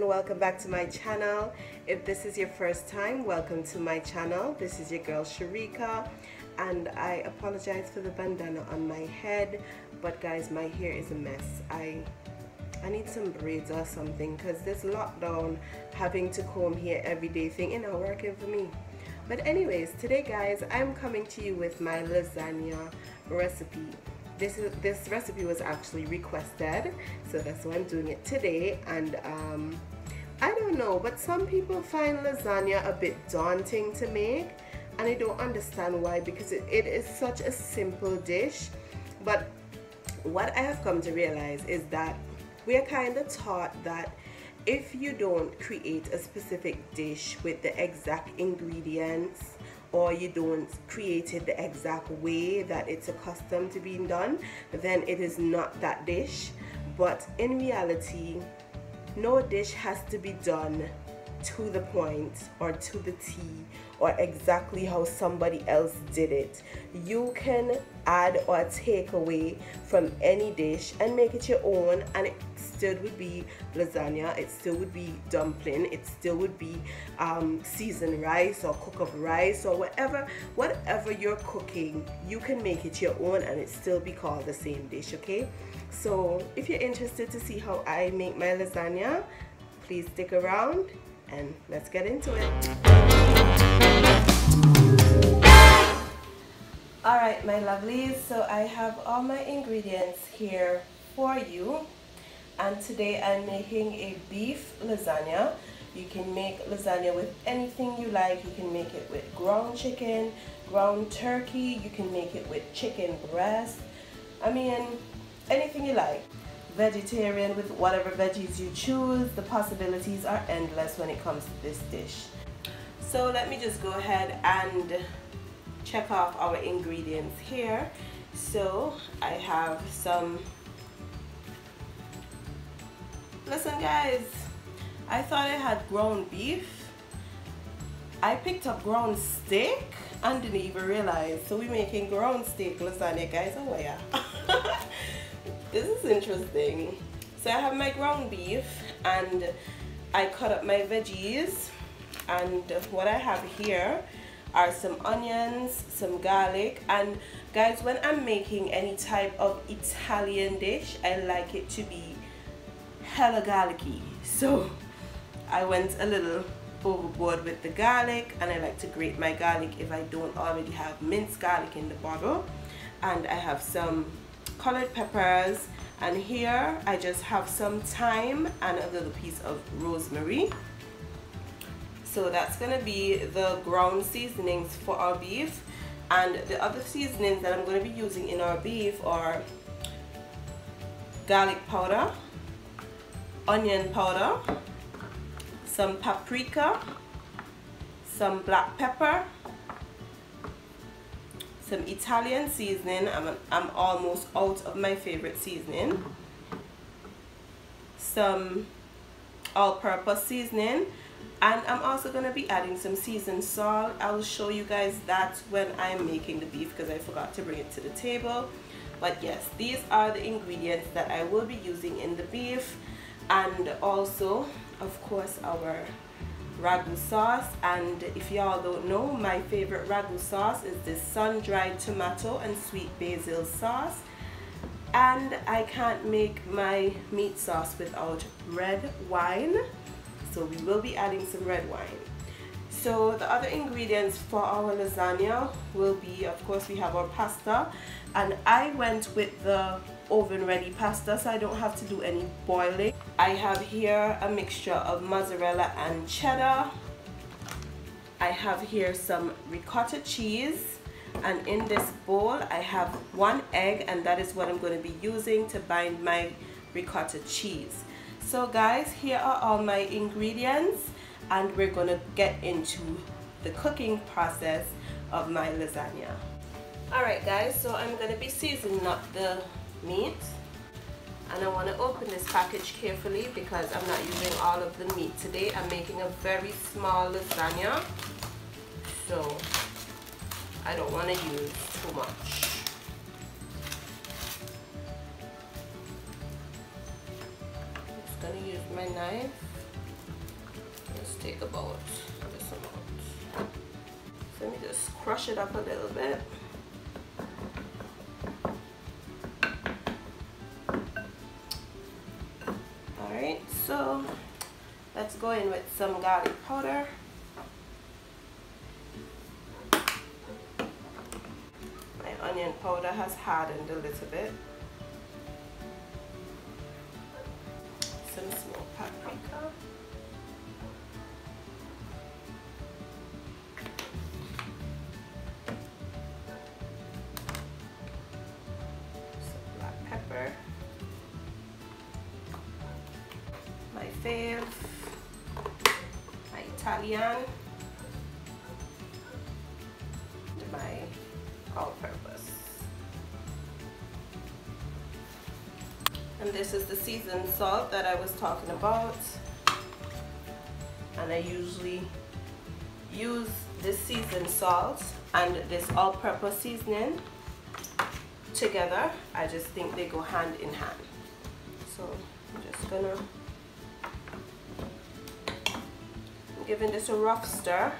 and welcome back to my channel. If this is your first time, welcome to my channel. This is your girl Sharika, and I apologize for the bandana on my head, but guys, my hair is a mess. I need some braids or something, because this lockdown, having to comb hair every day thing ain't not working for me. But anyways, today guys, I'm coming to you with my lasagna recipe. This recipe was actually requested, so that's why I'm doing it today. And I don't know, but some people find lasagna a bit daunting to make, and I don't understand why, because it is such a simple dish. But what I have come to realize is that we are kind of taught that if you don't create a specific dish with the exact ingredients, or you don't create it the exact way that it's accustomed to being done, then it is not that dish. But in reality, no dish has to be done to the point or to the T or exactly how somebody else did it. You can add or take away from any dish and make it your own, and it still would be lasagna, it still would be dumpling, it still would be seasoned rice or cook up rice or whatever you're cooking. You can make it your own and it still be called the same dish. Okay, so if you're interested to see how I make my lasagna, please stick around and let's get into it. Alright my lovelies, so I have all my ingredients here for you, and today I'm making a beef lasagna. You can make lasagna with anything you like. You can make it with ground chicken, ground turkey, you can make it with chicken breast, I mean anything you like. Vegetarian with whatever veggies you choose. The possibilities are endless when it comes to this dish. So let me just go ahead and check off our ingredients here. So I have some, listen guys, I thought I had ground beef. I picked up ground steak and didn't even realize. So we're making ground steak lasagna, guys. Oh yeah. This is interesting. So I have my ground beef and I cut up my veggies, and what I have here are some onions, some garlic. And guys, when I'm making any type of Italian dish, I like it to be hella garlicky. So I went a little overboard with the garlic, and I like to grate my garlic if I don't already have minced garlic in the bottle. And I have some colored peppers, and here I just have some thyme and a little piece of rosemary. So that's gonna be the ground seasonings for our beef. And the other seasonings that I'm going to be using in our beef are garlic powder, onion powder, some paprika, some black pepper, some Italian seasoning. I'm almost out of my favorite seasoning, some all-purpose seasoning, and I'm also going to be adding some seasoned salt. I'll show you guys that when I'm making the beef, because I forgot to bring it to the table. But yes, these are the ingredients that I will be using in the beef, and also of course our ragu sauce. And if y'all don't know, my favorite ragu sauce is this sun-dried tomato and sweet basil sauce, and I can't make my meat sauce without red wine, so we will be adding some red wine. So the other ingredients for our lasagna will be, of course, we have our pasta, and I went with the oven ready pasta, so I don't have to do any boiling. I have here a mixture of mozzarella and cheddar. I have here some ricotta cheese, and in this bowl I have 1 egg, and that is what I'm going to be using to bind my ricotta cheese. So guys, here are all my ingredients, and we're going to get into the cooking process of my lasagna. Alright guys, so I'm going to be seasoning up the meat, and I want to open this package carefully because I'm not using all of the meat today. I'm making a very small lasagna, so I don't want to use too much. I'm just going to use my knife take about this amount. So let me just crush it up a little bit. Alright, so let's go in with some garlic powder. My onion powder has hardened a little bit. Some smoked paprika. Some black pepper. My fave, my Italian, and my all-purpose. And this is the seasoned salt that I was talking about. And I usually use this seasoned salt and this all-purpose seasoning together. I just think they go hand in hand. So I'm just gonna giving this a rough stir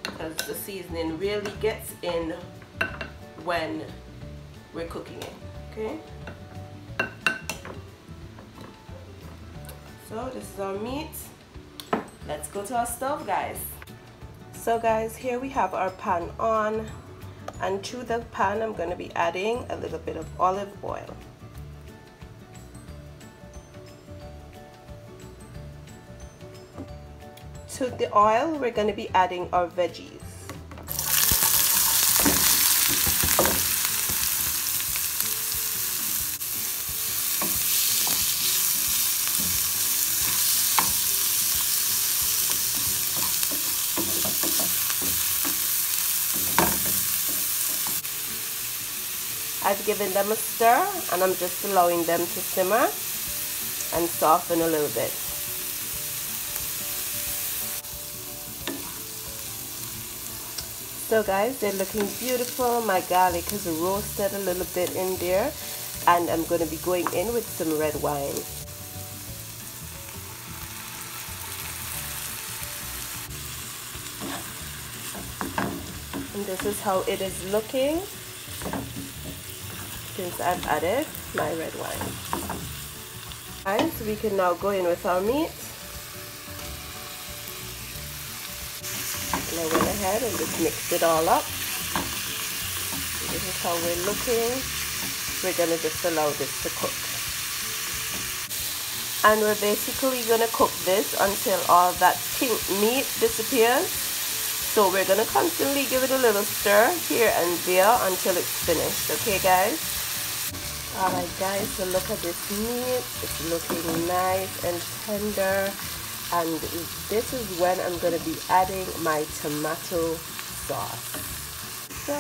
because the seasoning really gets in when we're cooking it. Okay, so this is our meat. Let's go to our stove, guys. So guys, here we have our pan on, and to the pan I'm going to be adding a little bit of olive oil. To the oil, we're going to be adding our veggies. I've given them a stir and I'm just allowing them to simmer and soften a little bit. So guys, they're looking beautiful. My garlic is roasted a little bit in there, and I'm going to be going in with some red wine. And this is how it is looking since I've added my red wine. Alright, so we can now go in with our meat. And I went ahead and just mixed it all up. This is how we're looking. We're going to just allow this to cook. And we're basically going to cook this until all that pink meat disappears. So we're going to constantly give it a little stir here and there until it's finished. Okay guys? Alright guys, so look at this meat. It's looking nice and tender. And this is when I'm going to be adding my tomato sauce. So,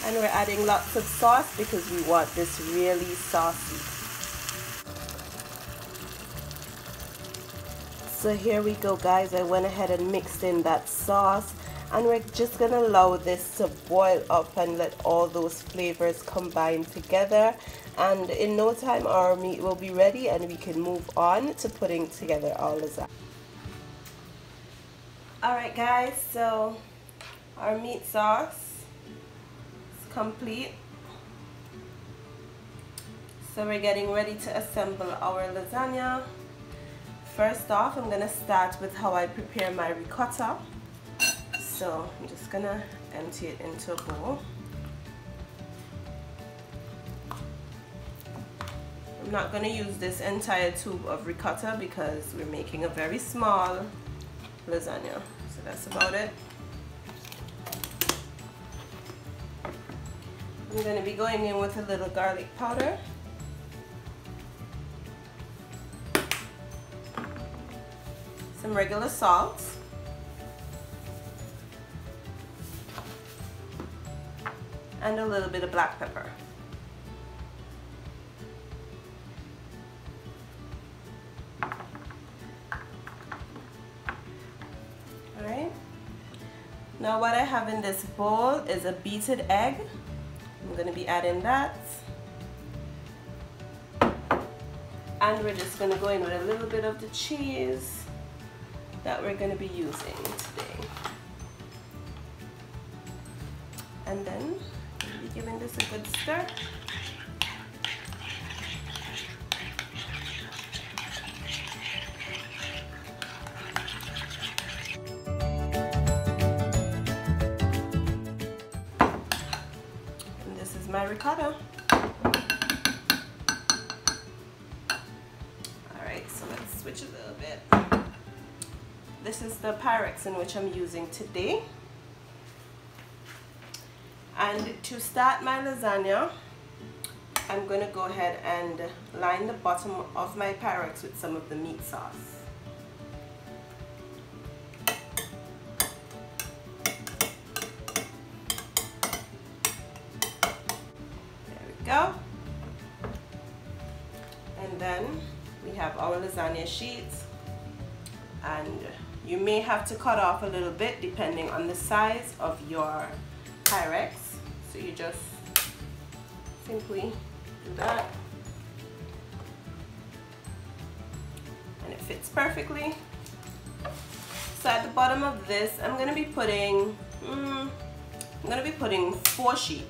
and we're adding lots of sauce because we want this really saucy. So here we go guys, I went ahead and mixed in that sauce, and we're just going to allow this to boil up and let all those flavors combine together. And in no time our meat will be ready and we can move on to putting together our lasagna. Alright guys, so our meat sauce is complete. So we're getting ready to assemble our lasagna. First off, I'm going to start with how I prepare my ricotta. So I'm just going to empty it into a bowl. I'm not going to use this entire tube of ricotta because we're making a very small lasagna. So that's about it. I'm going to be going in with a little garlic powder. Some regular salt. And a little bit of black pepper. Alright. Now what I have in this bowl is a beaten egg. I'm going to be adding that. And we're just going to go in with a little bit of the cheese that we're going to be using today. And then we'll be giving this a good stir. And this is my ricotta. So let's switch a little bit. This is the Pyrex in which I'm using today. And to start my lasagna, I'm going to go ahead and line the bottom of my Pyrex with some of the meat sauce. There we go. And then we have our lasagna sheets, and you may have to cut off a little bit depending on the size of your Pyrex. So you just simply do that and it fits perfectly. So at the bottom of this I'm going to be putting 4 sheets.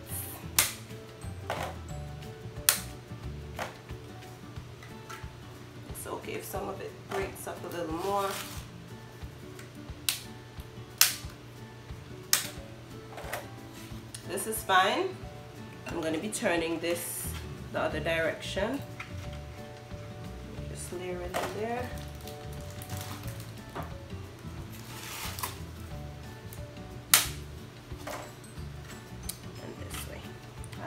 Okay, if some of it breaks up a little more. This is fine. I'm going to be turning this the other direction. Just layer it in there. And this way.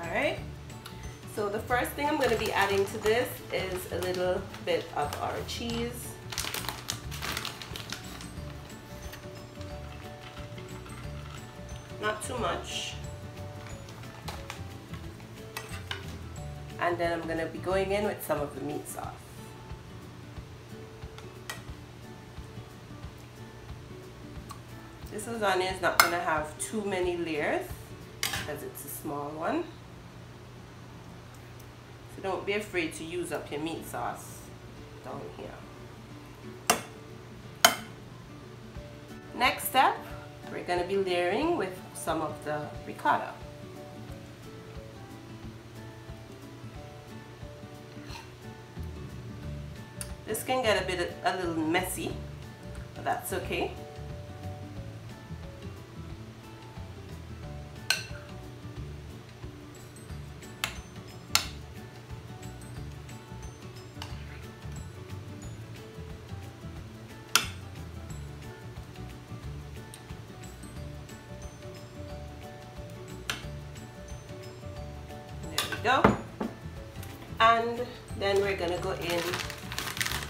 Alright. So the first thing I'm going to be adding to this is a little bit of our cheese. Not too much. And then I'm going to be going in with some of the meat sauce. This lasagna is not going to have too many layers because it's a small one. So don't be afraid to use up your meat sauce down here. Next step, we're going to be layering with some of the ricotta. This can get a little messy, but that's okay. Go. And then we're gonna go in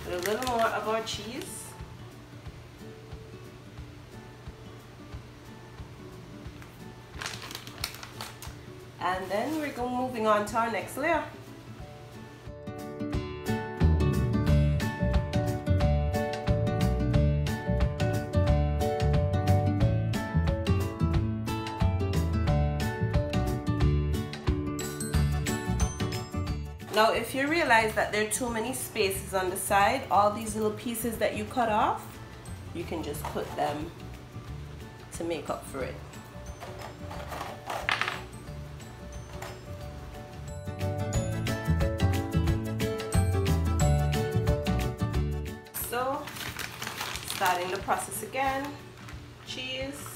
with a little more of our cheese. And then we're moving on to our next layer. Now if you realize that there are too many spaces on the side, all these little pieces that you cut off, you can just put them to make up for it. So, starting the process again, cheese.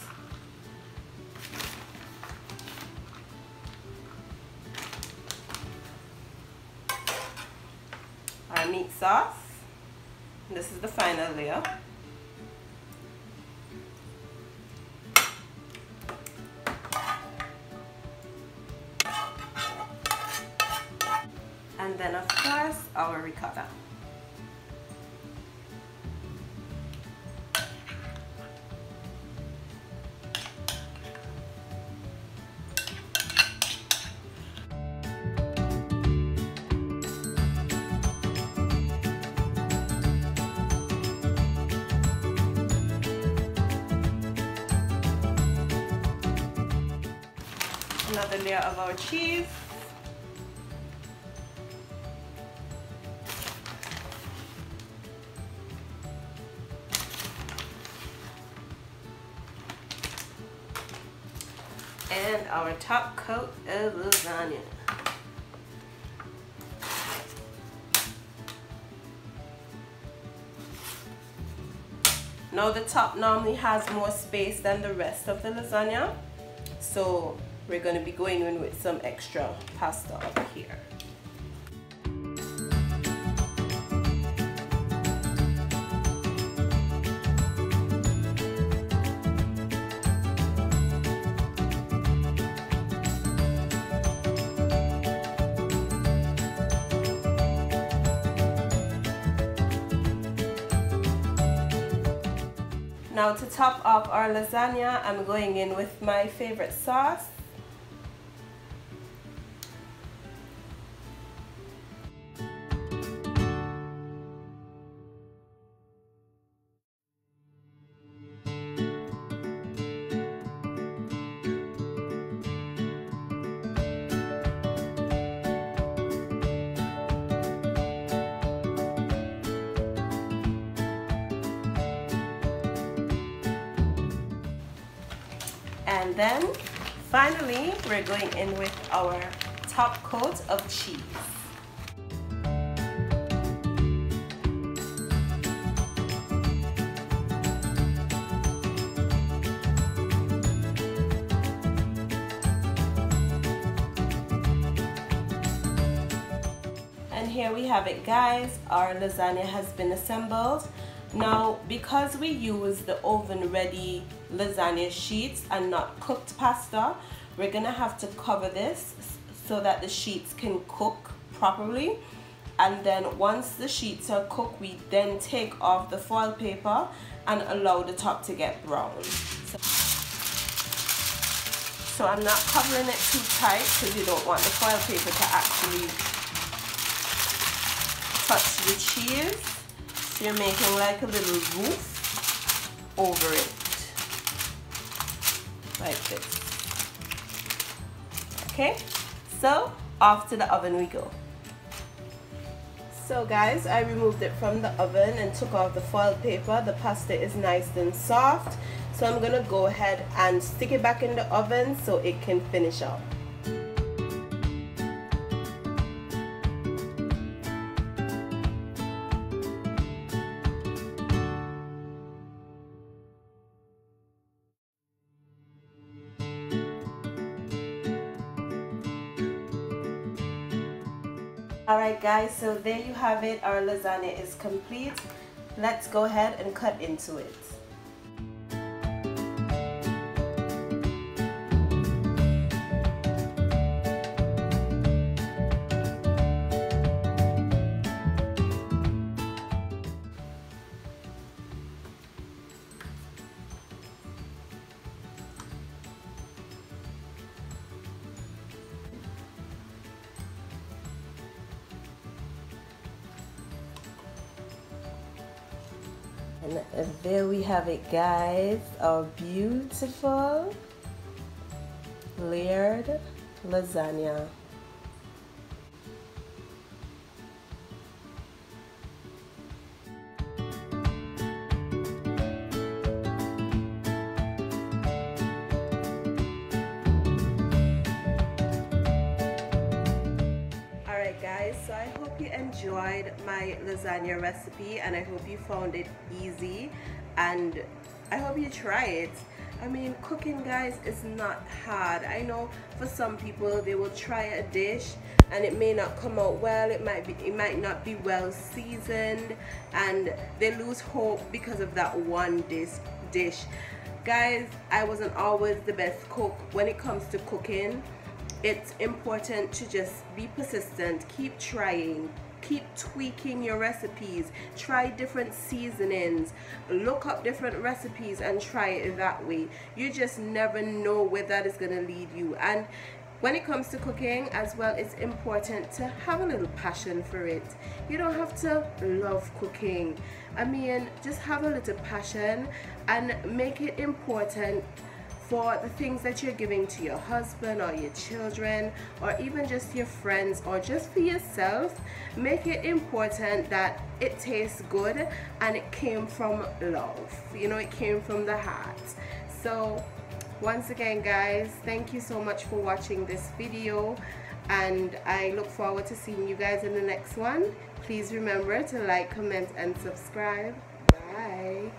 Our meat sauce. This is the final layer. And then of course our ricotta. Another layer of our cheese. And our top coat of lasagna. Now the top normally has more space than the rest of the lasagna, so we're going to be going in with some extra pasta up here. Now to top off our lasagna, I'm going in with my favorite sauce. And then finally, we're going in with our top coat of cheese. And here we have it, guys. Our lasagna has been assembled. Now, because we use the oven ready lasagna sheets and not cooked pasta, we're gonna have to cover this so that the sheets can cook properly. And then once the sheets are cooked, we then take off the foil paper and allow the top to get brown. So I'm not covering it too tight because you don't want the foil paper to actually touch the cheese. So you're making like a little roof over it, like this. Okay, so off to the oven we go. So guys, I removed it from the oven and took off the foil paper. The pasta is nice and soft, so I'm gonna go ahead and stick it back in the oven so it can finish up. Alright guys, so there you have it. Our lasagna is complete. Let's go ahead and cut into it. And there we have it, guys, our beautiful layered lasagna. Alright guys, so I hope you enjoyed my lasagna recipe and I hope you found it easy and I hope you try it. I mean, cooking, guys, is not hard. I know for some people they will try a dish and it may not come out well, it might not be well seasoned and they lose hope because of that one dish. Guys, I wasn't always the best cook when it comes to cooking. It's important to just be persistent, keep trying, keep tweaking your recipes, try different seasonings, look up different recipes and try it that way. You just never know where that is going to lead you. And when it comes to cooking as well, it's important to have a little passion for it. You don't have to love cooking. I mean, just have a little passion and make it important for the things that you're giving to your husband or your children or even just your friends or just for yourself. Make it important that it tastes good and it came from love, you know, it came from the heart. So Once again guys, thank you so much for watching this video, and I look forward to seeing you guys in the next one. Please remember to like, comment and subscribe. Bye.